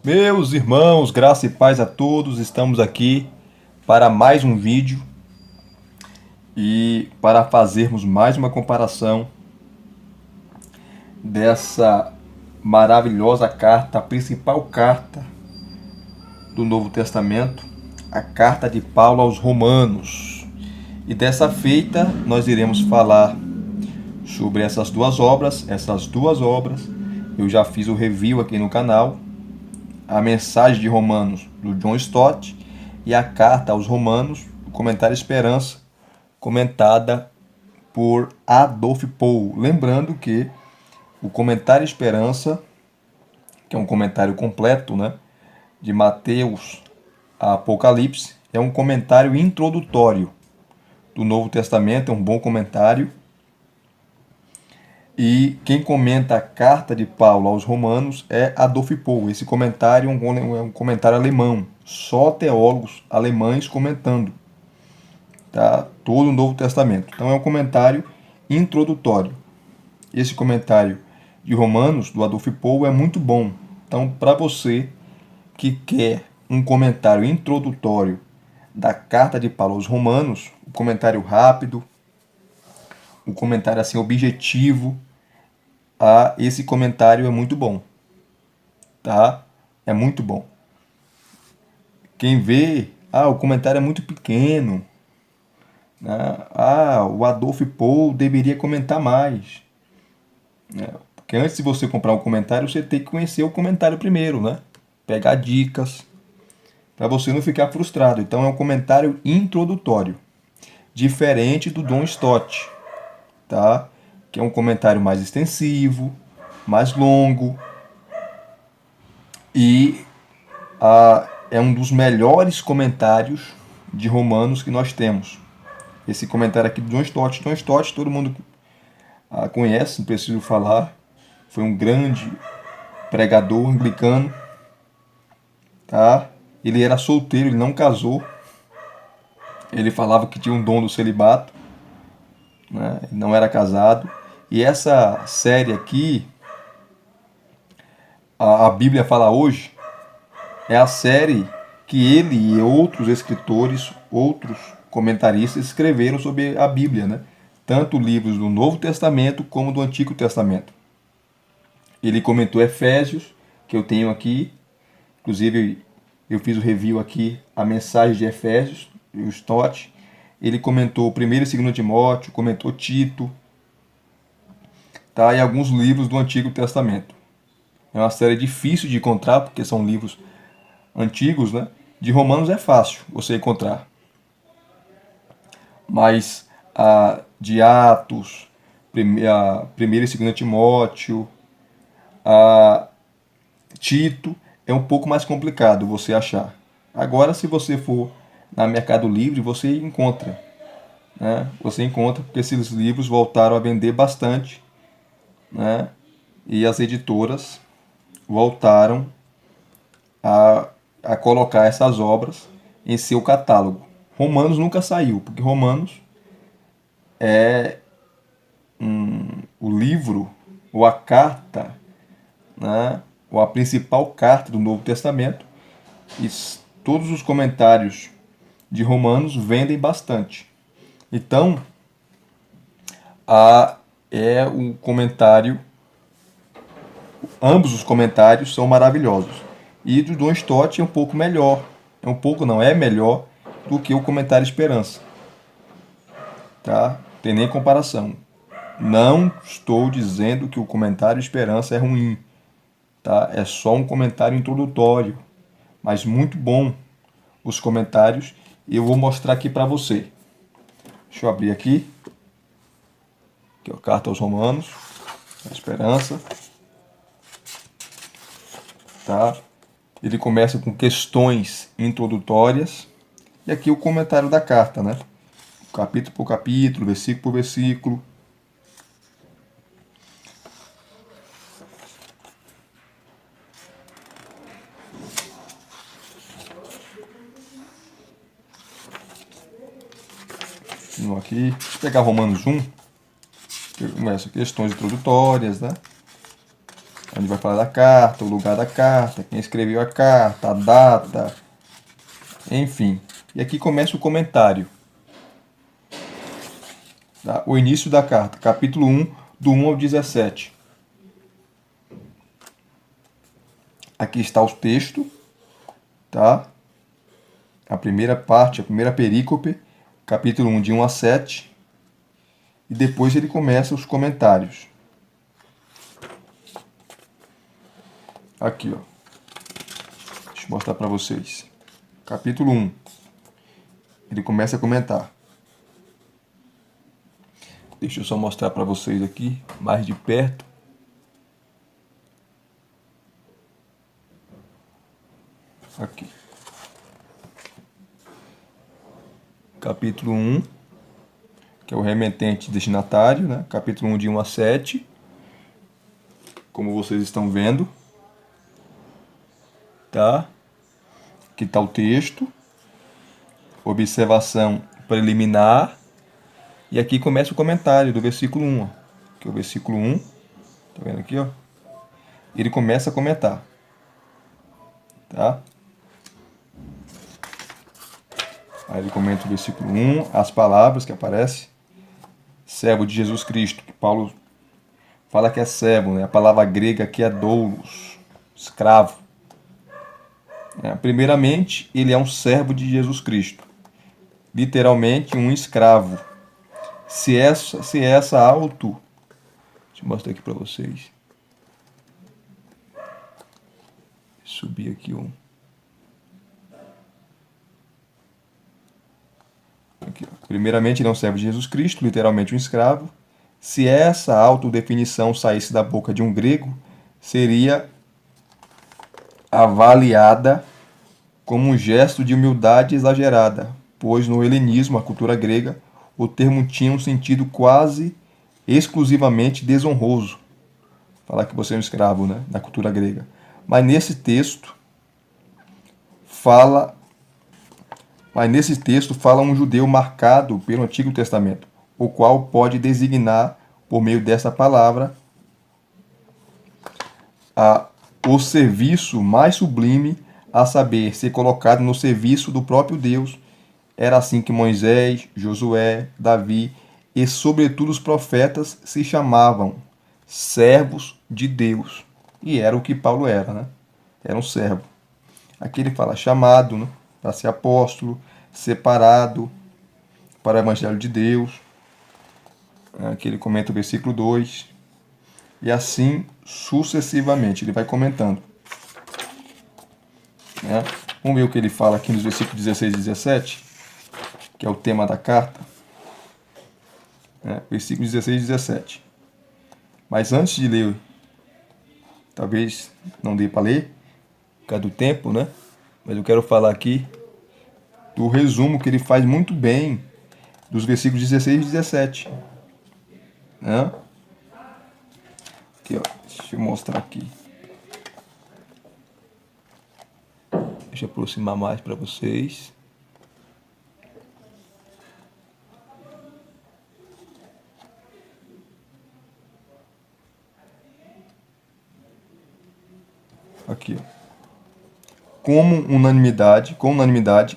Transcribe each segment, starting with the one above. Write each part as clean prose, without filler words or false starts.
Meus irmãos, graça e paz a todos, estamos aqui para mais um vídeo e para fazermos mais uma comparação dessa maravilhosa carta, a principal carta do Novo Testamento, a carta de Paulo aos Romanos. E dessa feita nós iremos falar sobre essas duas obras. Eu já fiz o review aqui no canal. A mensagem de Romanos do John Stott e a carta aos Romanos, o comentário Esperança, comentada por Adolf Paul. Lembrando que o comentário Esperança, que é um comentário completo, né, de Mateus a Apocalipse, é um comentário introdutório do Novo Testamento, é um bom comentário. E quem comenta a carta de Paulo aos Romanos é Adolf Paul. Esse comentário é um comentário alemão, só teólogos alemães comentando, tá? Todo o Novo Testamento. Então é um comentário introdutório. Esse comentário de Romanos, do Adolf Paul, é muito bom. Então, para você que quer um comentário introdutório da carta de Paulo aos Romanos, um comentário rápido, um comentário assim objetivo, esse comentário é muito bom, tá? É muito bom. Quem vê, o comentário é muito pequeno, né? O Adolf Paul deveria comentar mais, né? Porque antes de você comprar um comentário, você tem que conhecer o comentário primeiro, né? Pegar dicas, para você não ficar frustrado. Então é um comentário introdutório, diferente do John Stott, tá? Que é um comentário mais extensivo, mais longo e é um dos melhores comentários de Romanos que nós temos. Esse comentário aqui do John Stott. John Stott todo mundo conhece, não preciso falar. Foi um grande pregador anglicano, tá? Ele era solteiro, ele não casou. Ele falava que tinha um dom do celibato, né? Ele não era casado. E essa série aqui, a Bíblia Fala Hoje, é a série que ele e outros escritores, outros comentaristas escreveram sobre a Bíblia, né? Tanto livros do Novo Testamento como do Antigo Testamento. Ele comentou Efésios, que eu tenho aqui, inclusive eu fiz o review aqui, a mensagem de Efésios, o Stott. Ele comentou 1º e 2º Timóteo, comentou Tito, tá? E alguns livros do Antigo Testamento. É uma série difícil de encontrar, porque são livros antigos, né? De Romanos é fácil você encontrar. Mas de Atos, 1º e 2º Timóteo, Tito, é um pouco mais complicado você achar. Agora, se você for na Mercado Livre, você encontra, né? Você encontra, porque esses livros voltaram a vender bastante, né? E as editoras voltaram a colocar essas obras em seu catálogo. Romanos nunca saiu, porque Romanos é o livro ou a carta, né, ou a principal carta do Novo Testamento, e todos os comentários de Romanos vendem bastante. Então, é um comentário, ambos os comentários são maravilhosos. E do John Stott é um pouco melhor, é melhor do que o comentário Esperança, tá? Tem nem comparação. Não estou dizendo que o comentário Esperança é ruim, tá? É só um comentário introdutório, mas muito bom os comentários, e eu vou mostrar aqui para você. Deixa eu abrir aqui, que é a carta aos Romanos, a Esperança, tá? Ele começa com questões introdutórias e aqui o comentário da carta, né? Capítulo por capítulo, versículo por versículo. Aqui, deixa eu pegar Romanos 1, que começa questões introdutórias, né? onde vai falar da carta, o lugar da carta, quem escreveu a carta, a data, enfim. E aqui começa o comentário. Tá? O início da carta, capítulo 1, do 1 ao 17. Aqui está o texto, tá? A primeira parte, a primeira perícope, capítulo 1, de 1 a 7. E depois ele começa os comentários. Aqui, ó. Deixa eu mostrar para vocês. Capítulo 1. Ele começa a comentar. Deixa eu só mostrar para vocês aqui, mais de perto. Aqui. Capítulo 1, que é o remetente destinatário, né? Capítulo 1, de 1 a 7. Como vocês estão vendo. Tá? Aqui está o texto. Observação preliminar. E aqui começa o comentário do versículo 1. Ó. Que é o versículo 1. Tá vendo aqui, ó? Ele começa a comentar. Tá? Aí ele comenta o versículo 1, as palavras que aparecem. Servo de Jesus Cristo, que Paulo fala que é servo, né? A palavra grega aqui é doulos, escravo. Primeiramente, ele é um servo de Jesus Cristo. Literalmente, um escravo. Se essa auto... Deixa eu mostrar aqui para vocês. Subir aqui um... Aqui, ó. Primeiramente, ele é um servo de Jesus Cristo, literalmente um escravo. Se essa autodefinição saísse da boca de um grego, seria avaliada como um gesto de humildade exagerada, pois no helenismo, a cultura grega, o termo tinha um sentido quase exclusivamente desonroso. Falar que você é um escravo, né, na cultura grega. Mas nesse texto fala um judeu marcado pelo Antigo Testamento, o qual pode designar, por meio dessa palavra, o serviço mais sublime, a saber, ser colocado no serviço do próprio Deus. Era assim que Moisés, Josué, Davi e, sobretudo, os profetas se chamavam servos de Deus. E era o que Paulo era, né? Era um servo. Aqui ele fala chamado, né? Para ser apóstolo, separado para o evangelho de Deus. Aqui ele comenta o versículo 2. E assim sucessivamente. Ele vai comentando. Né? Vamos ver o que ele fala aqui nos versículos 16 e 17, que é o tema da carta. Versículos 16 e 17. Mas antes de ler, talvez não dê para ler, por causa do tempo, né? Mas eu quero falar aqui do resumo que ele faz muito bem dos versículos 16 e 17. Né? Aqui, ó. Deixa eu mostrar aqui. Deixa eu aproximar mais para vocês. Aqui, ó. Com unanimidade,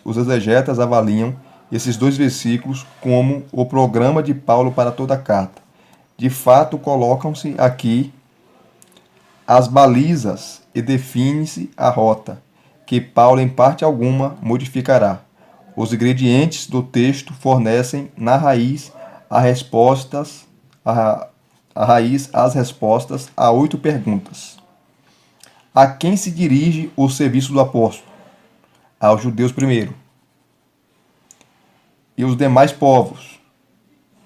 os exegetas avaliam esses dois versículos como o programa de Paulo para toda a carta. De fato, colocam-se aqui as balizas e define-se a rota, que Paulo, em parte alguma, modificará. Os ingredientes do texto fornecem, na raiz, as respostas a 8 perguntas. A quem se dirige o serviço do apóstolo? Aos judeus primeiro. E os demais povos?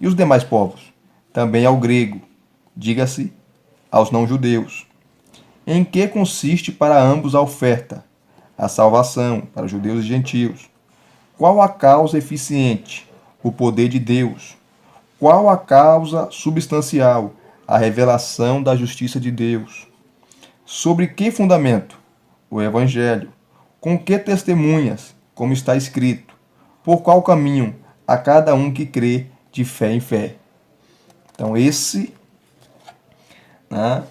E os demais povos? Também ao grego, diga-se, aos não-judeus. Em que consiste para ambos a oferta? A salvação para judeus e gentios. Qual a causa eficiente? O poder de Deus. Qual a causa substancial? A revelação da justiça de Deus. Sobre que fundamento? O Evangelho. Com que testemunhas? Como está escrito. Por qual caminho? A cada um que crê de fé em fé. Então esse, né,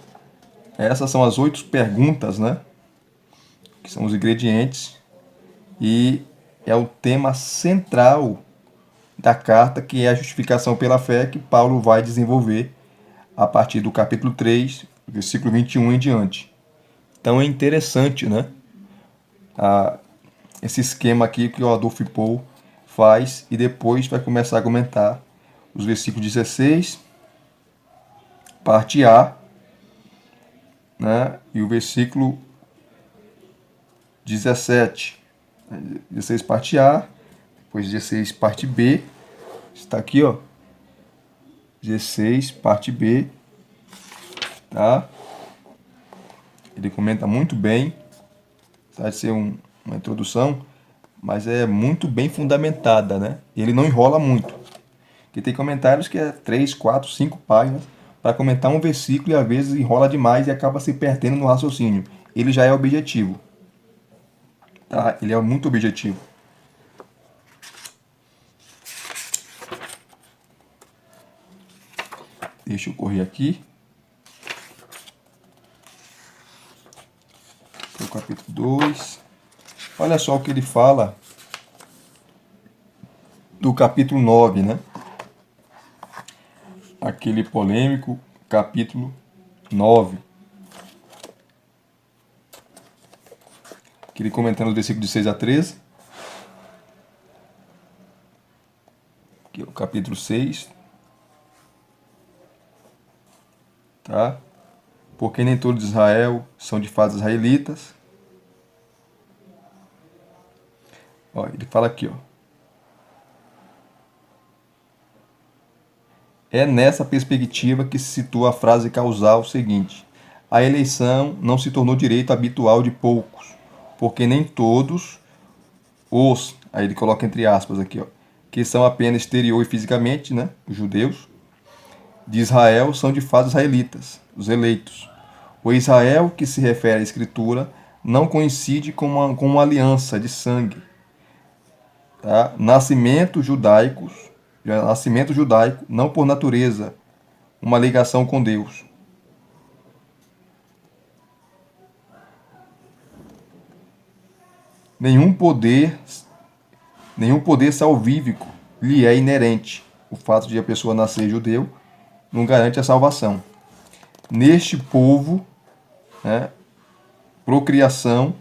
Essas são as 8 perguntas, né? Que são os ingredientes. E é o tema central da carta, que é a justificação pela fé, que Paulo vai desenvolver a partir do capítulo 3, versículo 21 em diante. Então é interessante, né? Esse esquema aqui que o Adolf Paul faz, e depois vai começar a comentar os versículos 16, parte A, né? E o versículo 17. 16, parte A, depois 16, parte B. Está aqui, ó. 16, parte B. Tá? Ele comenta muito bem. Vai ser uma introdução, mas é muito bem fundamentada, né? Ele não enrola muito. Porque tem comentários que é 3, 4, 5 páginas para comentar um versículo e às vezes enrola demais e acaba se perdendo no raciocínio. Ele já é objetivo. Tá? Ele é muito objetivo. Deixa eu correr aqui. O capítulo 2. Olha só o que ele fala do capítulo 9, né? Aquele polêmico capítulo 9. Que ele comentando os versículos de 6 a 13. Aqui é o capítulo 6. Tá? Porque nem todos de Israel são de fato israelitas. Ó, ele fala aqui, ó. É nessa perspectiva que se situa a frase causal seguinte: a eleição não se tornou direito habitual de poucos, porque nem todos os, aí ele coloca entre aspas aqui, ó, que são apenas exterior e fisicamente, né, os judeus, de Israel são de fato israelitas, os eleitos. O Israel que se refere à Escritura não coincide com uma aliança de sangue. Tá? Nascimento judaico, não por natureza, uma ligação com Deus. Nenhum poder salvífico lhe é inerente. O fato de a pessoa nascer judeu não garante a salvação. Neste povo, né, procriação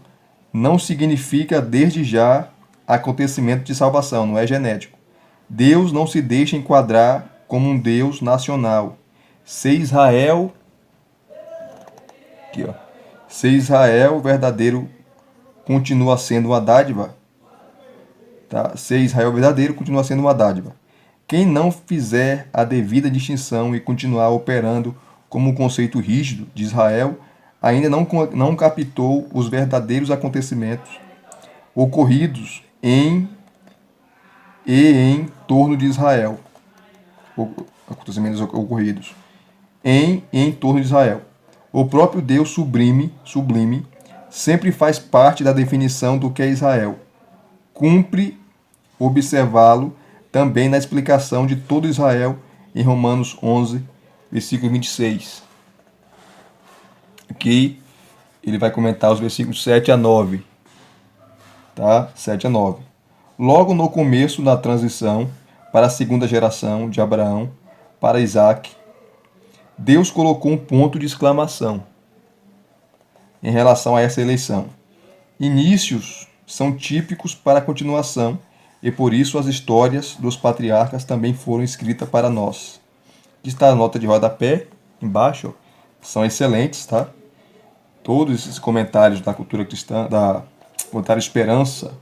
não significa desde já acontecimento de salvação, não é genético. Deus não se deixa enquadrar como um Deus nacional. Ser Israel, aqui, ó, ser Israel verdadeiro continua sendo uma dádiva. Tá? Ser Israel verdadeiro continua sendo uma dádiva. Quem não fizer a devida distinção e continuar operando como um conceito rígido de Israel, ainda não captou os verdadeiros acontecimentos ocorridos em torno de Israel. Acontecimentos ocorridos em e em torno de Israel. O próprio Deus sublime sempre faz parte da definição do que é Israel. Cumpre observá-lo também na explicação de todo Israel em Romanos 11, versículo 26. Aqui ele vai comentar os versículos 7 a 9. Tá? 7 a 9. Logo no começo da transição para a segunda geração de Abraão para Isaac, Deus colocou um ponto de exclamação em relação a essa eleição. Inícios são típicos para a continuação e por isso as histórias dos patriarcas também foram escritas para nós. Aqui está a nota de rodapé embaixo, são excelentes, tá? Todos esses comentários da cultura cristã, da comentário Esperança,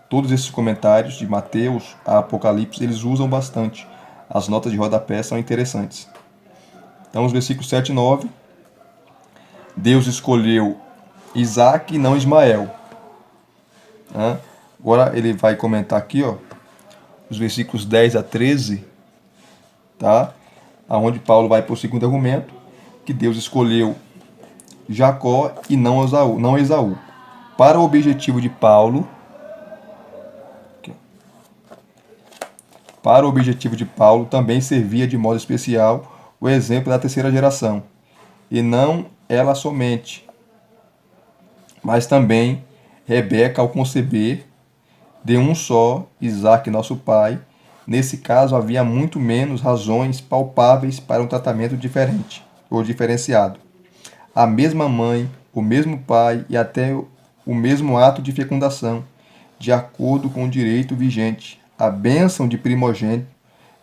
todos esses comentários de Mateus a Apocalipse, eles usam bastante. As notas de rodapé são interessantes. Então, os versículos 7 e 9. Deus escolheu Isaac e não Ismael. Né? Agora ele vai comentar aqui, ó, os versículos 10 a 13, tá? Aonde Paulo vai para o segundo argumento, que Deus escolheu Jacó e não Esaú. Para o objetivo de Paulo, também servia de modo especial o exemplo da terceira geração, e não ela somente, mas também Rebeca ao conceber de um só, Isaque, nosso pai. Nesse caso, havia muito menos razões palpáveis para um tratamento diferente ou diferenciado. A mesma mãe, o mesmo pai e até o mesmo ato de fecundação, de acordo com o direito vigente, a bênção de primogênito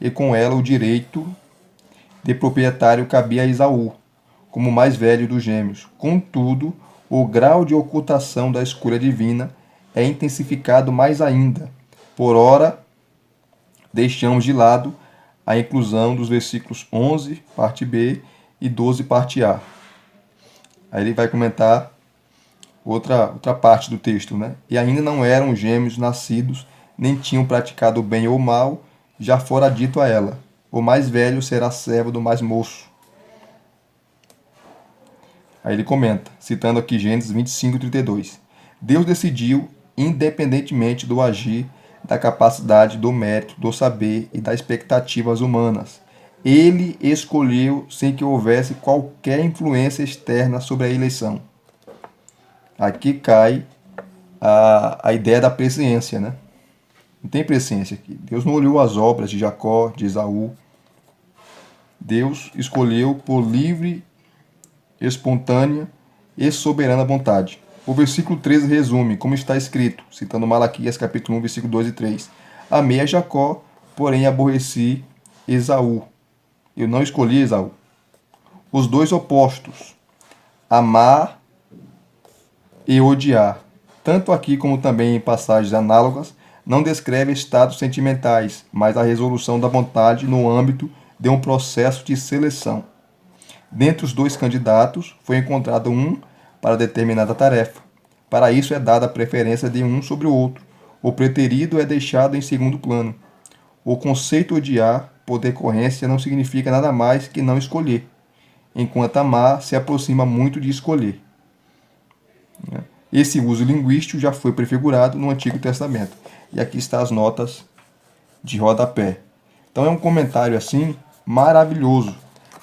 e com ela o direito de proprietário cabia a Esaú, como o mais velho dos gêmeos. Contudo, o grau de ocultação da escolha divina é intensificado mais ainda. Por ora, deixamos de lado a inclusão dos versículos 11, parte B, e 12, parte A. Aí ele vai comentar outra parte do texto, né? E ainda não eram gêmeos nascidos, nem tinham praticado o bem ou o mal, já fora dito a ela: o mais velho será servo do mais moço. Aí ele comenta, citando aqui Gênesis 25, 32. Deus decidiu, independentemente do agir, da capacidade, do mérito, do saber e das expectativas humanas. Ele escolheu sem que houvesse qualquer influência externa sobre a eleição. Aqui cai a ideia da presciência, né? Não tem presciência aqui. Deus não olhou as obras de Jacó, de Esaú. Deus escolheu por livre, espontânea e soberana vontade. O versículo 13 resume, como está escrito, citando Malaquias capítulo 1, versículo 2 e 3. Amei a Jacó, porém aborreci Esaú. Eu não escolhi Esaú. Os dois opostos, amar e odiar, tanto aqui como também em passagens análogas, não descreve estados sentimentais, mas a resolução da vontade no âmbito de um processo de seleção. Dentre os dois candidatos, foi encontrado um para determinada tarefa. Para isso é dada a preferência de um sobre o outro. O preterido é deixado em segundo plano. O conceito odiar, por decorrência, não significa nada mais que não escolher, enquanto amar se aproxima muito de escolher. Esse uso linguístico já foi prefigurado no Antigo Testamento. E aqui estão as notas de rodapé. Então é um comentário assim maravilhoso.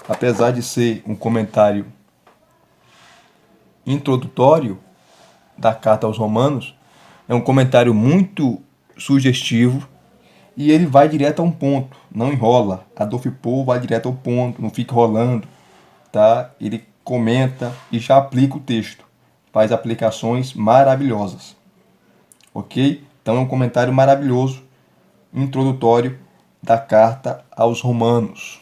Apesar de ser um comentário introdutório da carta aos Romanos, é um comentário muito sugestivo e ele vai direto a um ponto, não enrola. Adolf Paul vai direto ao ponto, não fica rolando, tá? Ele comenta e já aplica o texto, faz aplicações maravilhosas, ok? Então é um comentário maravilhoso, introdutório da carta aos Romanos.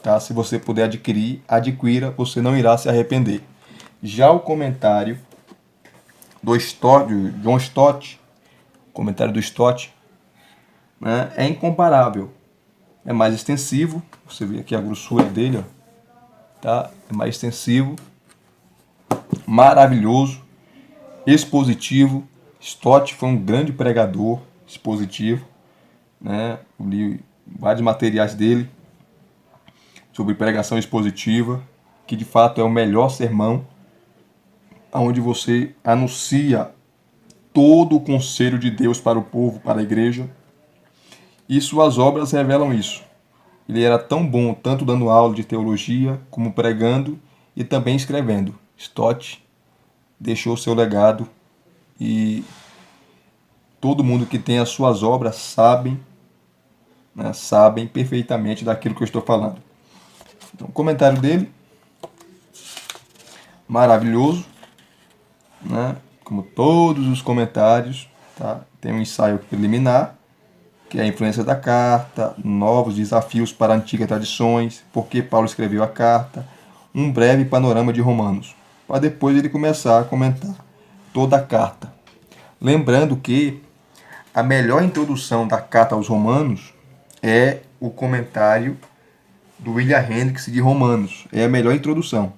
Tá? Se você puder adquirir, adquira, você não irá se arrepender. Já o comentário do John Stott, comentário do Stott, né, é incomparável. É mais extensivo, você vê aqui a grossura dele, ó, tá? É mais extensivo, maravilhoso, expositivo. Stott foi um grande pregador expositivo, né? Eu li vários materiais dele sobre pregação expositiva, que de fato é o melhor sermão, onde você anuncia todo o conselho de Deus para o povo, para a igreja, e suas obras revelam isso. Ele era tão bom, tanto dando aula de teologia, como pregando e também escrevendo. Stott deixou seu legado e todo mundo que tem as suas obras sabem, né, sabem perfeitamente daquilo que eu estou falando. Então, o comentário dele, maravilhoso, né? Como todos os comentários, tá? Tem um ensaio preliminar, que é a influência da carta, novos desafios para antigas tradições, por que Paulo escreveu a carta, um breve panorama de Romanos, para depois ele começar a comentar toda a carta. Lembrando que a melhor introdução da carta aos Romanos é o comentário do William Hendricks de Romanos. É a melhor introdução,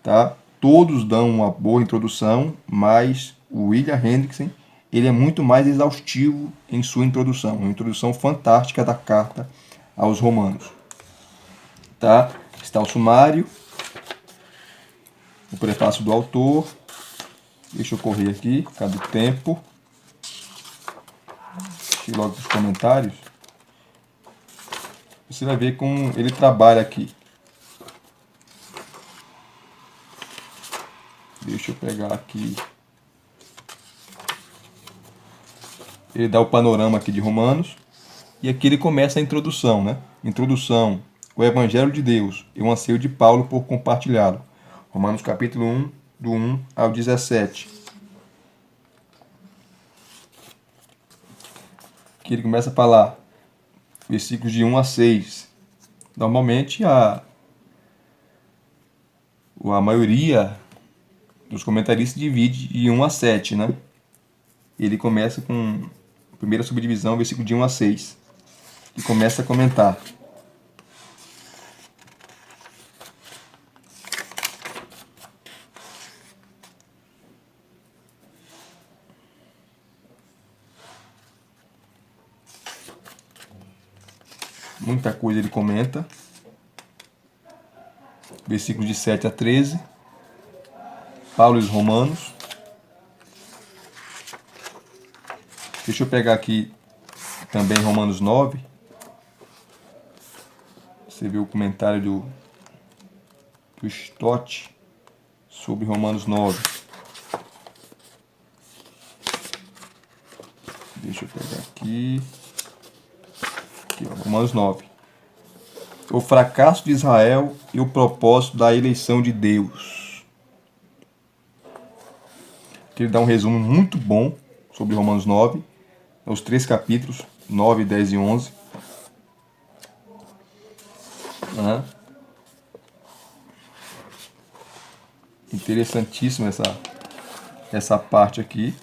tá? Todos dão uma boa introdução, mas o William Hendrickson, ele é muito mais exaustivo em sua introdução. Uma introdução fantástica da carta aos Romanos. Tá? Está o sumário, o prefácio do autor. Deixa eu correr aqui, cada tempo. Deixa eu logo os comentários. Você vai ver como ele trabalha aqui. pegar aqui. Ele dá o panorama aqui de Romanos. E aqui ele começa a introdução, né? Introdução. O Evangelho de Deus e o anseio de Paulo por compartilhá-lo. Romanos capítulo 1, do 1 ao 17. Aqui ele começa a falar, versículos de 1 a 6. Normalmente a maioria dos comentaristas divide de 1 a 7, né? Ele começa com a primeira subdivisão, versículo de 1 a 6. E começa a comentar. Muita coisa ele comenta. Versículos de 7 a 13. Paulo e os Romanos. Deixa eu pegar aqui também Romanos 9. Você vê o comentário do Stott sobre Romanos 9. Deixa eu pegar aqui. Aqui, ó, Romanos 9. O fracasso de Israel e o propósito da eleição de Deus. Aqui ele dá um resumo muito bom sobre Romanos 9. Os 3 capítulos, 9, 10 e 11. Interessantíssima essa parte aqui.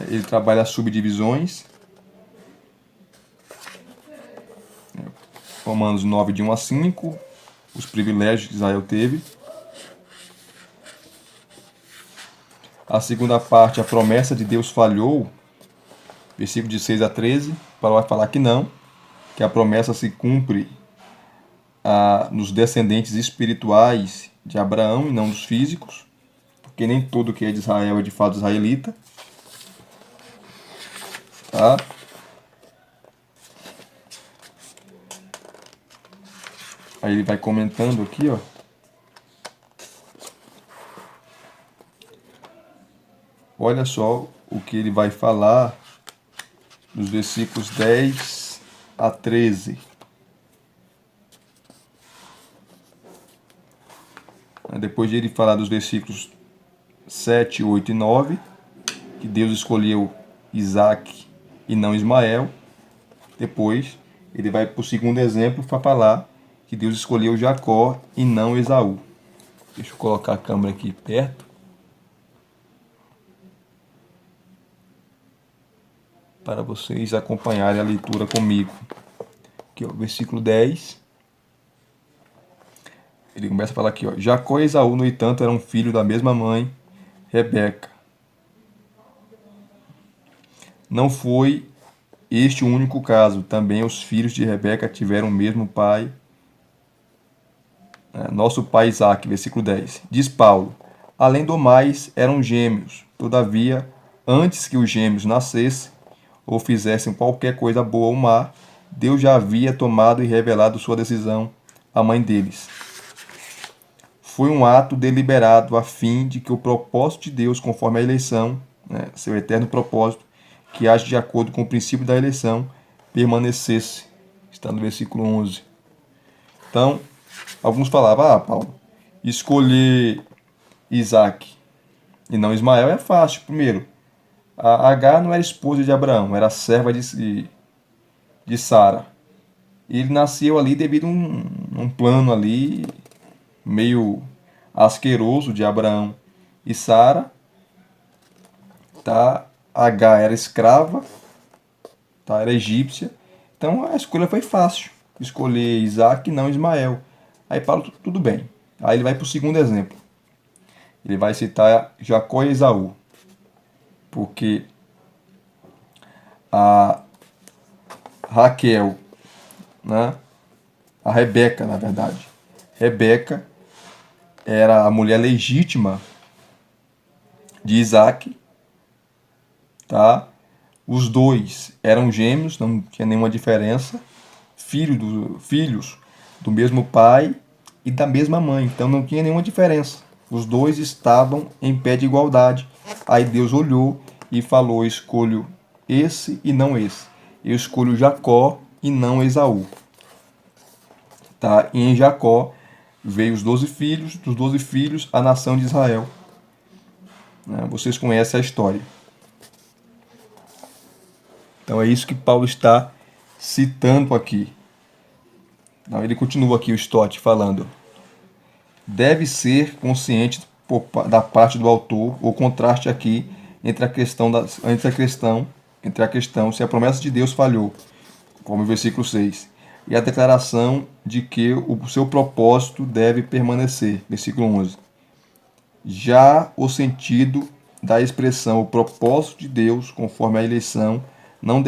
Ele trabalha as subdivisões. Romanos 9, de 1 a 5. Os privilégios que Israel teve. A segunda parte, a promessa de Deus falhou. Versículo de 6 a 13. Paulo vai falar que não. Que a promessa se cumpre nos descendentes espirituais de Abraão e não dos físicos. Porque nem todo que é de Israel é de fato israelita. Tá? Aí ele vai comentando aqui, ó. Olha só o que ele vai falar nos versículos 10 a 13. Depois de ele falar dos versículos 7, 8 e 9, que Deus escolheu Isaac e não Ismael. Depois ele vai para o segundo exemplo para falar que Deus escolheu Jacó e não Esaú. Deixa eu colocar a câmera aqui perto. Para vocês acompanharem a leitura comigo. Aqui, ó, versículo 10. Ele começa a falar aqui, ó. Jacó e Esaú, no entanto, eram filhos da mesma mãe, Rebeca. Não foi este o único caso. Também os filhos de Rebeca tiveram o mesmo pai, nosso pai Isaac, versículo 10. Diz Paulo, além do mais, eram gêmeos. Todavia, antes que os gêmeos nascessem, ou fizessem qualquer coisa boa ou má, Deus já havia tomado e revelado sua decisão à mãe deles. Foi um ato deliberado a fim de que o propósito de Deus, conforme a eleição, seu eterno propósito, que age de acordo com o princípio da eleição, permanecesse. Está no versículo 11. Então, alguns falavam, Paulo, escolher Isaac e não Ismael é fácil. Primeiro, a Agar não era esposa de Abraão, era serva de Sara. Ele nasceu ali devido a um plano ali meio asqueroso de Abraão e Sara. Tá? Agar era escrava, tá? Era egípcia. Então a escolha foi fácil. Escolher Isaac e não Ismael. Aí Paulo, tudo bem. Aí ele vai para o segundo exemplo. Ele vai citar Jacó e Esaú. Porque a Raquel, né? A Rebeca, na verdade. Rebeca era a mulher legítima de Isaac. Tá? Os dois eram gêmeos, não tinha nenhuma diferença, filhos do mesmo pai e da mesma mãe, então não tinha nenhuma diferença. Os dois estavam em pé de igualdade. Aí Deus olhou e falou: escolho esse e não esse. Eu escolho Jacó e não Esaú. Tá? E em Jacó veio os 12 filhos, dos 12 filhos a nação de Israel. Vocês conhecem a história. Então é isso que Paulo está citando aqui. Então, ele continua aqui o Stott falando: deve ser consciente da parte do autor o contraste aqui entre a questão se a promessa de Deus falhou, como o versículo 6, e a declaração de que o seu propósito deve permanecer, versículo 11. Já o sentido da expressão o propósito de Deus, conforme a eleição, não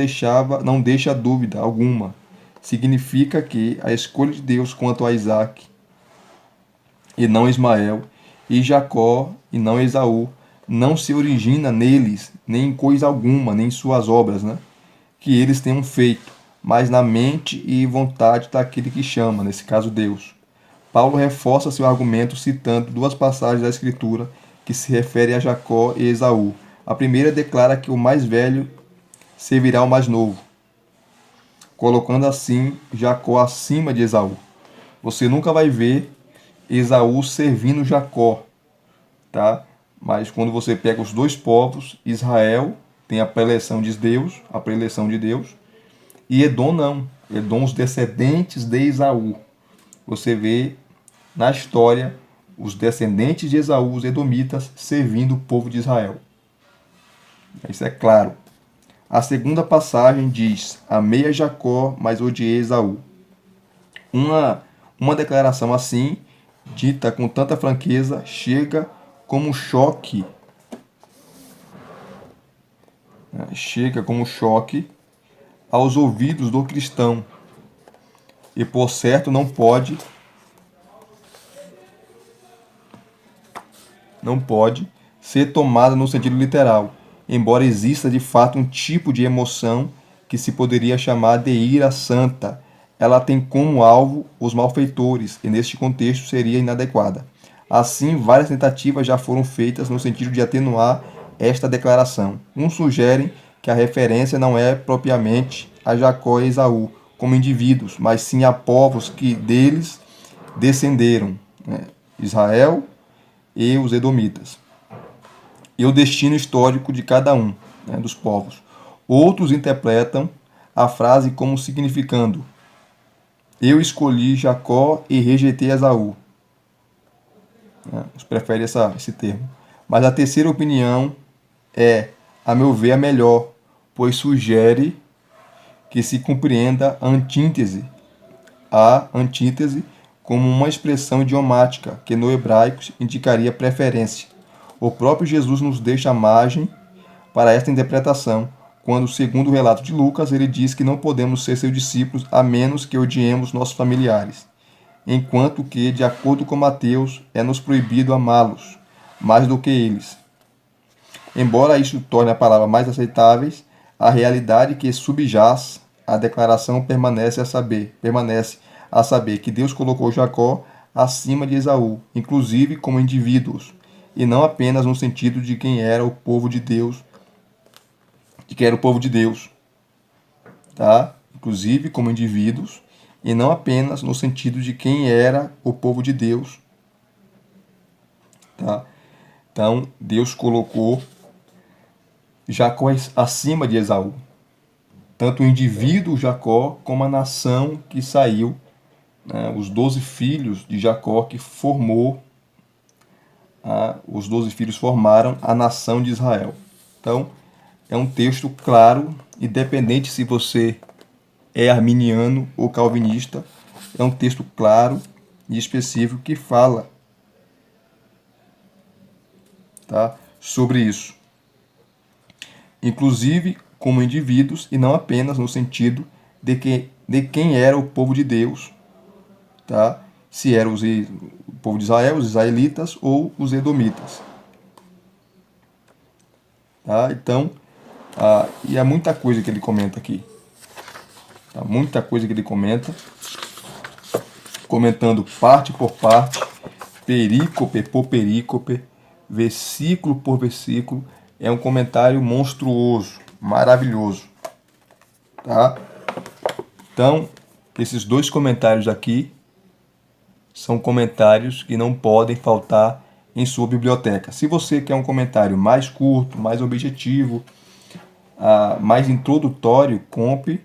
deixa dúvida alguma. Significa que a escolha de Deus quanto a Isaac e não Ismael, e Jacó e não Esaú, não se origina neles, nem em coisa alguma, nem em suas obras, que eles tenham feito, mas na mente e vontade daquele que chama, nesse caso Deus. Paulo reforça seu argumento citando duas passagens da Escritura que se referem a Jacó e Esaú. A primeira declara que o mais velho servirá ao mais novo, colocando assim Jacó acima de Esaú. Você nunca vai ver Esaú servindo Jacó, tá? Mas quando você pega os dois povos, Israel tem a preleção de Deus, e Edom não. Edom, os descendentes de Esaú. Você vê na história os descendentes de Esaú, os edomitas, servindo o povo de Israel. Isso é claro. A segunda passagem diz: amei a Jacó, mas odiei Esaú. Uma declaração assim, dita com tanta franqueza, chega como um choque. Chega como um choque aos ouvidos do cristão. E por certo não pode ser tomada no sentido literal, embora exista de fato um tipo de emoção que se poderia chamar de ira santa. Ela tem como alvo os malfeitores, e neste contexto seria inadequada. Assim, várias tentativas já foram feitas no sentido de atenuar esta declaração. Uns sugerem que a referência não é propriamente a Jacó e Esaú como indivíduos, mas sim a povos que deles descenderam, Israel e os edomitas, e o destino histórico de cada um, dos povos. Outros interpretam a frase como significando: eu escolhi Jacó e rejeitei Esaú. Eles preferem esse termo. Mas a terceira opinião é, a meu ver, a melhor, pois sugere que se compreenda a antítese como uma expressão idiomática que no hebraico indicaria preferência. O próprio Jesus nos deixa margem para esta interpretação, quando, segundo o relato de Lucas, ele diz que não podemos ser seus discípulos a menos que odiemos nossos familiares, enquanto que, de acordo com Mateus, é-nos proibido amá-los mais do que eles. Embora isso torne a palavra mais aceitáveis, a realidade que subjaz a declaração permanece a saber que Deus colocou Jacó acima de Esaú, inclusive como indivíduos, e não apenas no sentido de quem era o povo de Deus, tá? Inclusive como indivíduos, e não apenas no sentido de quem era o povo de Deus, tá? Então, Deus colocou Jacó acima de Esaú. Tanto o indivíduo Jacó como a nação que saiu, os 12 filhos de Jacó que os 12 filhos formaram a nação de Israel. Então, é um texto claro, independente se você é arminiano ou calvinista, é um texto claro e específico que fala, tá, sobre isso. Inclusive como indivíduos e não apenas no sentido de quem era o povo de Deus, tá? Se era o povo de Israel, os israelitas ou os edomitas. Tá? Então, E há muita coisa que ele comenta aqui. Tá? Muita coisa que ele comenta. Comentando parte por parte, perícope por perícope, versículo por versículo. É um comentário monstruoso, maravilhoso. Tá? Então, esses dois comentários aqui são comentários que não podem faltar em sua biblioteca. Se você quer um comentário mais curto, mais objetivo, mais introdutório, compre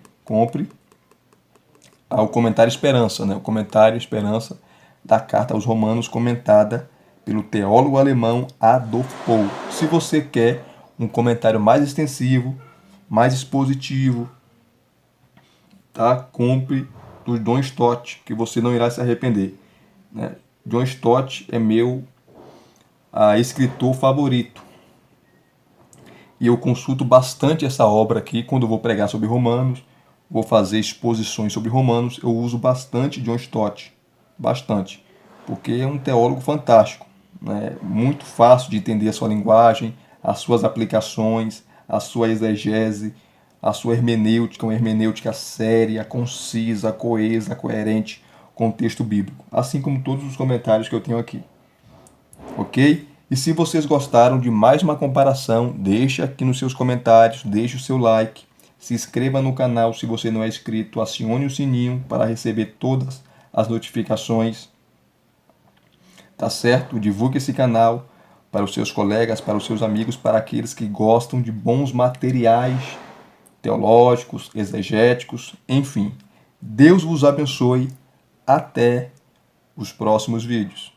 o comentário Esperança, né? O comentário Esperança da carta aos Romanos, comentada pelo teólogo alemão Adolf Pohl. Se você quer um comentário mais extensivo, mais expositivo, tá? Compre do John Stott, que você não irá se arrepender, né? John Stott é meu escritor favorito. E eu consulto bastante essa obra aqui quando vou pregar sobre Romanos, vou fazer exposições sobre Romanos, eu uso bastante John Stott, bastante, porque é um teólogo fantástico, né? Muito fácil de entender a sua linguagem, as suas aplicações, a sua exegese, a sua hermenêutica, uma hermenêutica séria, concisa, coesa, coerente com o texto bíblico, assim como todos os comentários que eu tenho aqui. Ok? E se vocês gostaram de mais uma comparação, deixa aqui nos seus comentários, deixe o seu like, se inscreva no canal se você não é inscrito, acione o sininho para receber todas as notificações, tá certo? Divulgue esse canal para os seus colegas, para os seus amigos, para aqueles que gostam de bons materiais teológicos, exegéticos, enfim. Deus vos abençoe. Até os próximos vídeos.